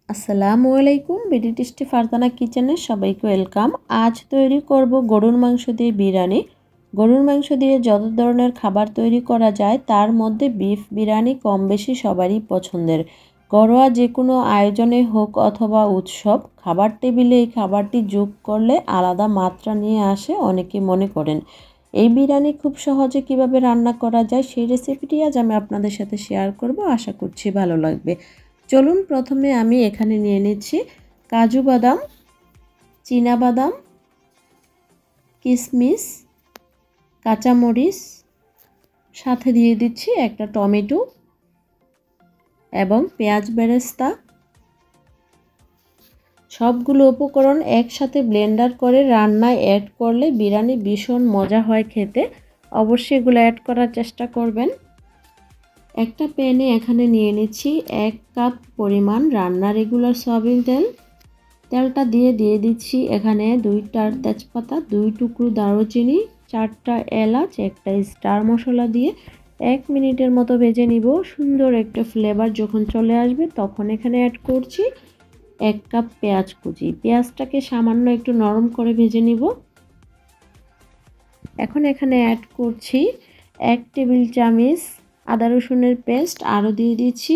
আসসালামু আলাইকুম। BD tasty Farzana কিচেনে সবাইকে ওয়েলকাম। আজ তৈরি করব গরুর মাংস দিয়ে বিরিয়ানি। গরুর মাংস দিয়ে যত ধরনের খাবার তৈরি করা যায় তার মধ্যে বিফ বিরিয়ানি কম বেশি সবারই পছন্দের। ঘরোয়া যে কোনো আয়োজনে হোক অথবা উৎসব, খাবার টেবিলে এই খাবারটি যোগ করলে আলাদা মাত্রা নিয়ে আসে অনেকে মনে করেন। এই বিরিয়ানি খুব সহজে কিভাবে রান্না করা যায় সেই রেসিপিটি আজ আমি আপনাদের সাথে শেয়ার করব। আশা করছি ভালো লাগবে। চলুন প্রথমে আমি এখানে নিয়ে নিচ্ছি কাজু বাদাম, চীনা বাদাম, কিশমিশ, কাঁচামরিচ, সাথে দিয়ে দিচ্ছি একটা টমেটো এবং পেঁয়াজ বেরেস্তা। সবগুলো উপকরণ একসাথে ব্লেন্ডার করে রান্নায় অ্যাড করলে বিরিয়ানি ভীষণ মজা হয় খেতে। অবশ্যই এগুলো অ্যাড করার চেষ্টা করবেন। একটা প্যানে এখানে নিয়ে নিচ্ছি 1 কাপ পরিমাণ রান্নার রেগুলার সয়াবিন তেল। তেলটা দিয়ে দিচ্ছি এখানে 2টা তেজপাতা, 2 টুকরো দারুচিনি, 4টা এলাচ, একটা স্টার মশলা দিয়ে 1 মিনিটের মতো ভেজে নিব। সুন্দর একটা ফ্লেভার যখন চলে আসবে তখন এখানে অ্যাড করছি 1 কাপ পেঁয়াজ কুচি। পেঁয়াজটাকে সামান্য একটু নরম করে ভেজে নিব। এখন এখানে অ্যাড করছি 1 টেবিল চামচ আদা রসুনের পেস্ট, আরও দিয়ে দিচ্ছি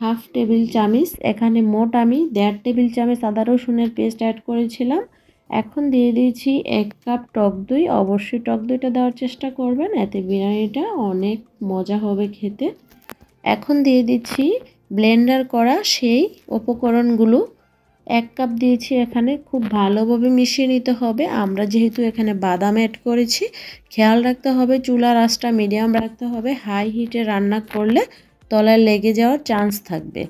1/2 টেবিল চামচ। এখানে মোট আমি 1.5 টেবিল চামচ আদা রসুনের পেস্ট অ্যাড করেছিলাম। এখন দিয়ে দিয়েছি 1 কাপ টক দই। অবশ্যই টক দইটা দেওয়ার চেষ্টা করবেন, এতে বিরিয়ানিটা অনেক মজা হবে খেতে। এখন দিয়ে দিচ্ছি ব্লেন্ডার করা সেই উপকরণগুলো। 1 কাপ দিয়েছি এখানে, খুব ভালোভাবে মিশিয়ে নিতে হবে। আমরা যেহেতু এখানে বাদাম অ্যাড করেছি, খেয়াল রাখতে হবে চুলার আঁচটা মিডিয়াম রাখতে হবে। হাই হিটে রান্না করলে তলায় লেগে যাওয়ার চান্স থাকবে।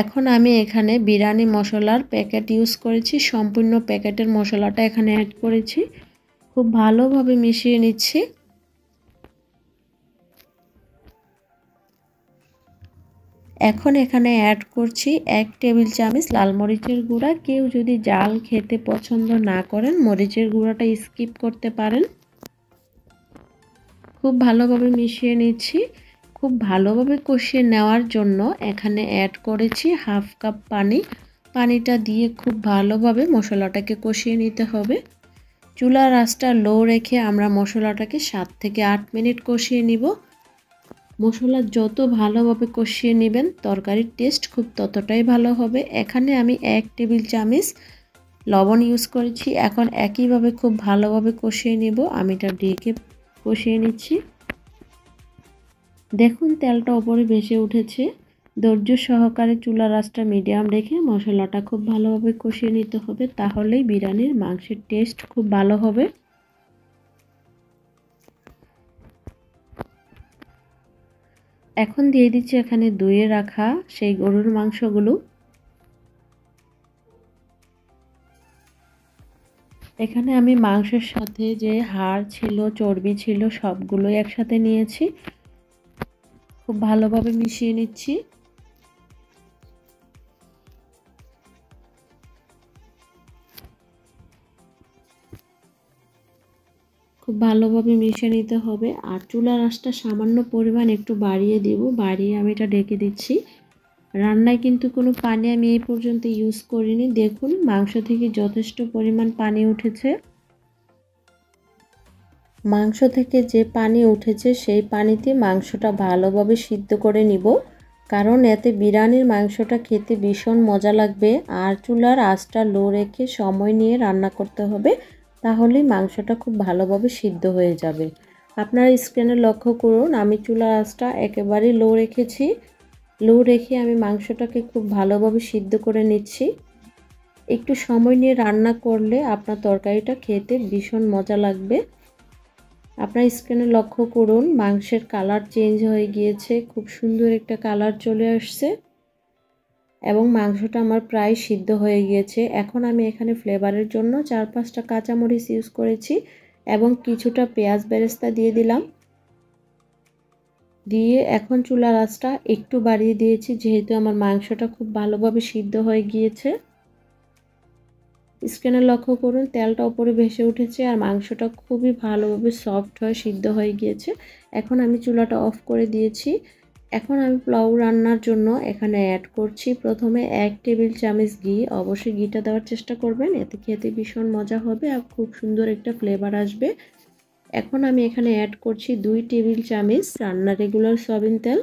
এখন আমি এখানে বিরিয়ানি মশলার প্যাকেট ইউজ করেছি, সম্পূর্ণ প্যাকেটের মশলাটা এখানে অ্যাড করেছি। খুব ভালোভাবে মিশিয়ে নিচ্ছি। এখন এখানে অ্যাড করছি 1 টেবিল চামচ লাল মরিচের গুঁড়া। কেউ যদি ঝাল খেতে পছন্দ না করেন মরিচের গুঁড়াটা স্কিপ করতে পারেন। খুব ভালোভাবে মিশিয়ে নিচ্ছি। খুব ভালোভাবে কষিয়ে নেওয়ার জন্য এখানে অ্যাড করেছি 1/2 কাপ পানি। পানিটা দিয়ে খুব ভালোভাবে মশলাটাকে কষিয়ে নিতে হবে। চুলার আঁচটা লো রেখে আমরা মশলাটাকে 7 থেকে 8 মিনিট কষিয়ে নিব। মশলা যত ভালোভাবে কষিয়ে নেবেন তরকারির টেস্ট খুব ততটাই ভালো হবে। এখানে আমি 1 টেবিল চামচ লবণ ইউজ করেছি। এখন একইভাবে খুব ভালোভাবে কষিয়ে নেব। আমি এটা ঢেকে কষিয়ে নিচ্ছি। দেখুন তেলটা উপরে ভেসে উঠেছে। ধৈর্য সহকারে চুলার আঁচটা মিডিয়াম রেখে মশলাটা খুব ভালোভাবে কষিয়ে নিতে হবে, তাহলেই বিরিয়ানির মাংসের টেস্ট খুব ভালো হবে। এখন দিয়ে দিচ্ছি এখানে ধুয়ে রাখা সেই গরুর মাংসগুলো। এখানে আমি মাংসের সাথে যে হাড় ছিল, চর্বি ছিল সবগুলোই একসাথে নিয়েছি। খুব ভালোভাবে মিশিয়ে নিচ্ছি। খুব ভালোভাবে মিশিয়ে নিতে হবে। আর চুলার আঁচটা সামান্য পরিমাণ একটু বাড়িয়ে দেব, বাড়িয়ে আমি এটা ঢেকে দিচ্ছি। রান্নায় কিন্তু কোনো পানি আমি এই পর্যন্ত ইউজ করিনি। দেখুন মাংস থেকে যথেষ্ট পরিমাণ পানি উঠেছে। মাংস থেকে যে পানি উঠেছে সেই পানিতে মাংসটা ভালোভাবে সিদ্ধ করে নিব, কারণ এতে বিরিয়ানির মাংসটা খেতে ভীষণ মজা লাগবে। আর চুলার আঁচটা লো রেখে সময় নিয়ে রান্না করতে হবে, তাহলেই মাংসটা খুব ভালোভাবে সিদ্ধ হয়ে যাবে। আপনারা স্ক্রিনে লক্ষ্য করুন, আমি চুলার আঁচটা একেবারেই লো রেখেছি। লো রেখে আমি মাংসটাকে খুব ভালোভাবে সিদ্ধ করে নিচ্ছি। একটু সময় নিয়ে রান্না করলে আপনার তরকারিটা খেতে ভীষণ মজা লাগবে। আপনার স্ক্রিনে লক্ষ্য করুন মাংসের কালার চেঞ্জ হয়ে গিয়েছে, খুব সুন্দর একটা কালার চলে আসছে এবং মাংসটা আমার প্রায় সিদ্ধ হয়ে গিয়েছে। এখন আমি এখানে ফ্লেভারের জন্য 4-5টা কাঁচামরিচ ইউজ করেছি এবং কিছুটা পেঁয়াজ বেরেস্তা দিয়ে দিলাম। দিয়ে এখন চুলার আঁচটা একটু বাড়িয়ে দিয়েছি, যেহেতু আমার মাংসটা খুব ভালোভাবে সিদ্ধ হয়ে গিয়েছে। স্ক্রিনে লক্ষ্য করুন তেলটা উপরে ভেসে উঠেছে আর মাংসটা খুবই ভালোভাবে সফট হয়ে সিদ্ধ হয়ে গিয়েছে। এখন আমি চুলাটা অফ করে দিয়েছি। এখন আমি পোলাও রান্নার জন্য এখানে অ্যাড করছি প্রথমে 1 টেবিল চামচ ঘি। অবশ্যই ঘিটা দেওয়ার চেষ্টা করবেন, এতে খেতে ভীষণ মজা হবে আর খুব সুন্দর একটা ফ্লেভার আসবে। এখন আমি এখানে অ্যাড করছি 2 টেবিল চামচ রান্নার রেগুলার সয়াবিন তেল।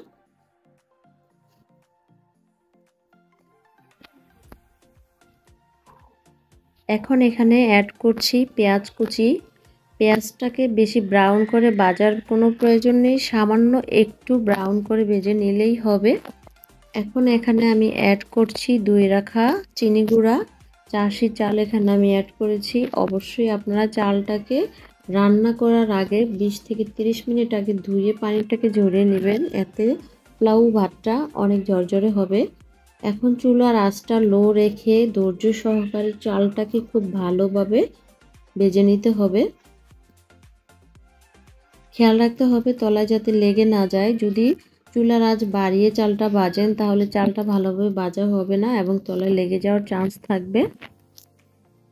এখন এখানে অ্যাড করছি পেঁয়াজ কুচি। পেঁয়াজটাকে বেশি ব্রাউন করে ভাজার কোনো প্রয়োজন নেই, সামান্য একটু ব্রাউন করে ভেজে নিলেই হবে। এখন এখানে আমি অ্যাড করছি ধুয়ে রাখা চিনি গুঁড়া। চাষি চাল এখানে আমি অ্যাড করেছি। অবশ্যই আপনারা চালটাকে রান্না করার আগে 20 থেকে 30 মিনিট আগে ধুয়ে পানিটাকে ঝরিয়ে নেবেন, এতে পোলাও ভাতটা অনেক ঝরঝরে হবে। এখন চুলার আঁচটা লো রেখে ধৈর্য সহকারে চালটাকে খুব ভালোভাবে ভেজে নিতে হবে। খেয়াল রাখতে হবে তলায় যাতে লেগে না যায়। যদি চুলার আঁচ বাড়িয়ে চালটা ভাজেন তাহলে চালটা ভালোভাবে ভাজা হবে না এবং তলায় লেগে যাওয়ার চান্স থাকবে।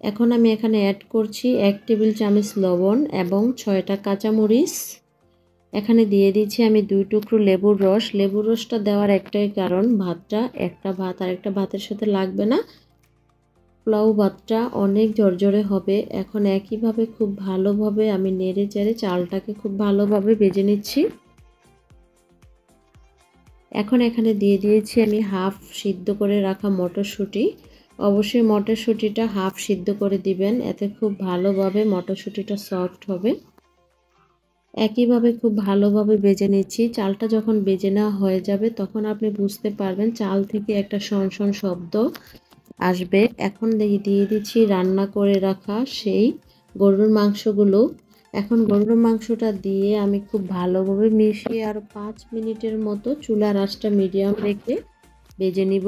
এখন আমি এখানে অ্যাড করছি 1 টেবিল চামচ লবণ এবং 6টা কাঁচামরিচ। এখানে দিয়ে দিচ্ছি আমি 2 টুকরো লেবুর রস। লেবুর রসটা দেওয়ার একটাই কারণ, ভাতটা একটা ভাত আর একটা ভাতের সাথে লাগবে না, পোলাও ভাতটা অনেক ঝরঝরে হবে। এখন একইভাবে খুব ভালোভাবে আমি নেড়ে চেড়ে চালটাকে খুব ভালোভাবে ভেজে নিচ্ছি। এখন এখানে দিয়ে দিয়েছি আমি হাফ সিদ্ধ করে রাখা মটরশুঁটি। অবশ্যই মটরশুঁটিটা হাফ সিদ্ধ করে দিবেন, এতে খুব ভালোভাবে মটরশুঁটিটা সফট হবে। একইভাবে খুব ভালোভাবে ভেজে নিচ্ছি। চালটা যখন ভেজে নেওয়া হয়ে যাবে তখন আপনি বুঝতে পারবেন চাল থেকে একটা শন শব্দ আসবে। এখন দিয়ে দিচ্ছি রান্না করে রাখা সেই গরুর মাংসগুলো। এখন গরুর মাংসটা দিয়ে আমি খুব ভালোভাবে মিশিয়ে আরও 5 মিনিটের মতো চুলার আঁচটা মিডিয়াম রেখে ভেজে নিব।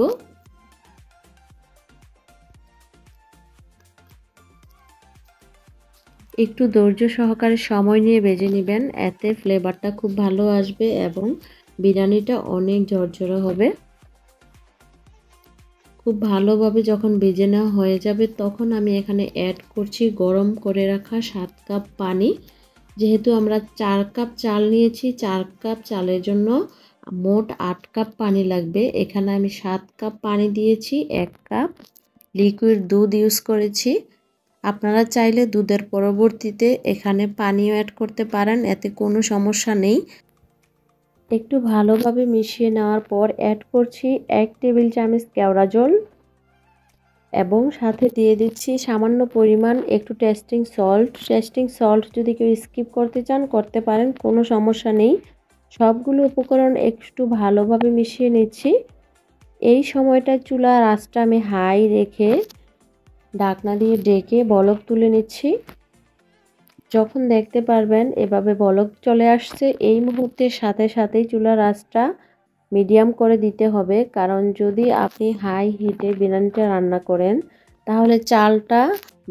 একটু ধৈর্য সহকারে সময় নিয়ে ভেজে নেবেন, এতে ফ্লেভারটা খুব ভালো আসবে এবং বিরিয়ানিটা অনেক ঝরঝরে হবে। খুব ভালোভাবে যখন ভেজে নেওয়া হয়ে যাবে তখন আমি এখানে অ্যাড করছি গরম করে রাখা 7 কাপ পানি। যেহেতু আমরা 4 কাপ চাল নিয়েছি, 4 কাপ চালের জন্য মোট 8 কাপ পানি লাগবে। এখানে আমি 7 কাপ পানি দিয়েছি, 1 কাপ লিকুইড দুধ ইউজ করেছি। আপনারা চাইলে দুধের পরবর্তীতে এখানে পানিও অ্যাড করতে পারেন, এতে কোনো সমস্যা নেই। একটু ভালোভাবে মিশিয়ে নেওয়ার পর অ্যাড করছি 1 টেবিল চামচ কেওড়া জল এবং সাথে দিয়ে দিচ্ছি সামান্য পরিমাণ একটু টেস্টিং সল্ট। টেস্টিং সল্ট যদি কেউ স্কিপ করতে চান করতে পারেন, কোনো সমস্যা নেই। সবগুলো উপকরণ একটু ভালোভাবে মিশিয়ে নিচ্ছি। এই সময়টা চুলার আঁচটা আমি হাই রেখে ঢাকনা দিয়ে ঢেকে বলক তুলে নিচ্ছি। যখন দেখতে পারবেন এভাবে বলক চলে আসছে, এই মুহূর্তের সাথে সাথেই চুলার আঁচটা মিডিয়াম করে দিতে হবে, কারণ যদি আপনি হাই হিটে বিরিয়ানিটা রান্না করেন তাহলে চালটা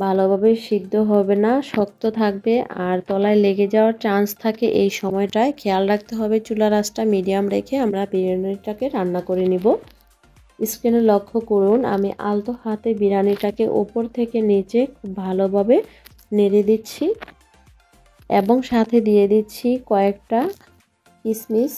ভালোভাবে সিদ্ধ হবে না, শক্ত থাকবে আর তলায় লেগে যাওয়ার চান্স থাকে। এই সময়টায় খেয়াল রাখতে হবে চুলার আঁচটা মিডিয়াম রেখে আমরা বিরিয়ানিটাকে রান্না করে নিব। স্ক্রিনে লক্ষ্য করুন আমি আলতো হাতে বিরিয়ানিটাকে ওপর থেকে নিচে খুব ভালোভাবে নেড়ে দিচ্ছি এবং সাথে দিয়ে দিচ্ছি কয়েকটা কিশমিশ।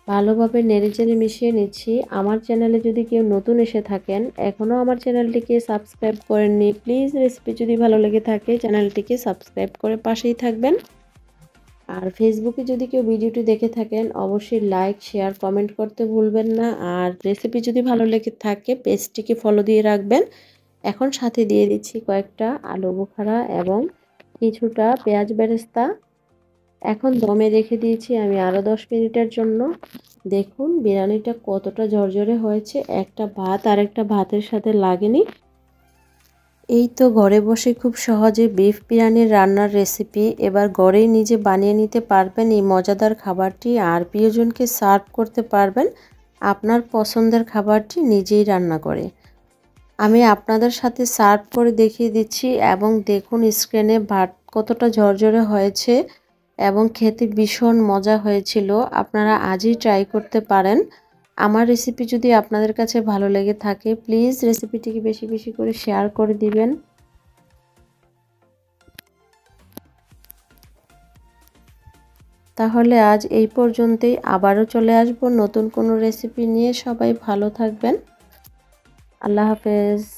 ভালোভাবে নেড়েচেড়ে মিশিয়ে নিচ্ছি। আমার চ্যানেলে যদি কেউ নতুন এসে থাকেন, এখনও আমার চ্যানেলটিকে সাবস্ক্রাইব করেননি, প্লিজ রেসিপি যদি ভালো লেগে থাকে চ্যানেলটিকে সাবস্ক্রাইব করে পাশেই থাকবেন। আর ফেসবুকে যদি কেউ ভিডিওটি দেখে থাকেন অবশ্যই লাইক শেয়ার কমেন্ট করতে ভুলবেন না। আর রেসিপি যদি ভালো লেগে থাকে পেজটিকে ফলো দিয়ে রাখবেন। এখন সাথে দিয়ে দিচ্ছি কয়েকটা আলু বোখারা এবং কিছুটা পেঁয়াজ বেরেস্তা। এখন দমে রেখে দিয়েছি আমি আরও 10 মিনিটের জন্য। দেখুন বিরিয়ানিটা কতটা ঝরঝরে হয়েছে, একটা ভাত আর একটা ভাতের সাথে লাগেনি। এই তো ঘরে বসে খুব সহজে বিফ বিরিয়ানির রান্নার রেসিপি এবার ঘরেই নিজে বানিয়ে নিতে পারবেন এই মজাদার খাবারটি, আর প্রিয়জনকে সার্ভ করতে পারবেন আপনার পছন্দের খাবারটি নিজেই রান্না করে। আমি আপনাদের সাথে সার্ভ করে দেখিয়ে দিচ্ছি এবং দেখুন স্ক্রিনে ভাত কতটা ঝরঝরে হয়েছে এবং খেতে ভীষণ মজা হয়েছিল। আপনারা আজই ট্রাই করতে পারেন। আমার রেসিপি যদি আপনাদের কাছে ভালো লেগে থাকে প্লিজ রেসিপিটিকে বেশি বেশি করে শেয়ার করে দিবেন। তাহলে আজ এই পর্যন্তই, আবারও চলে আসব নতুন কোনো রেসিপি নিয়ে। সবাই ভালো থাকবেন। আল্লাহ হাফেজ।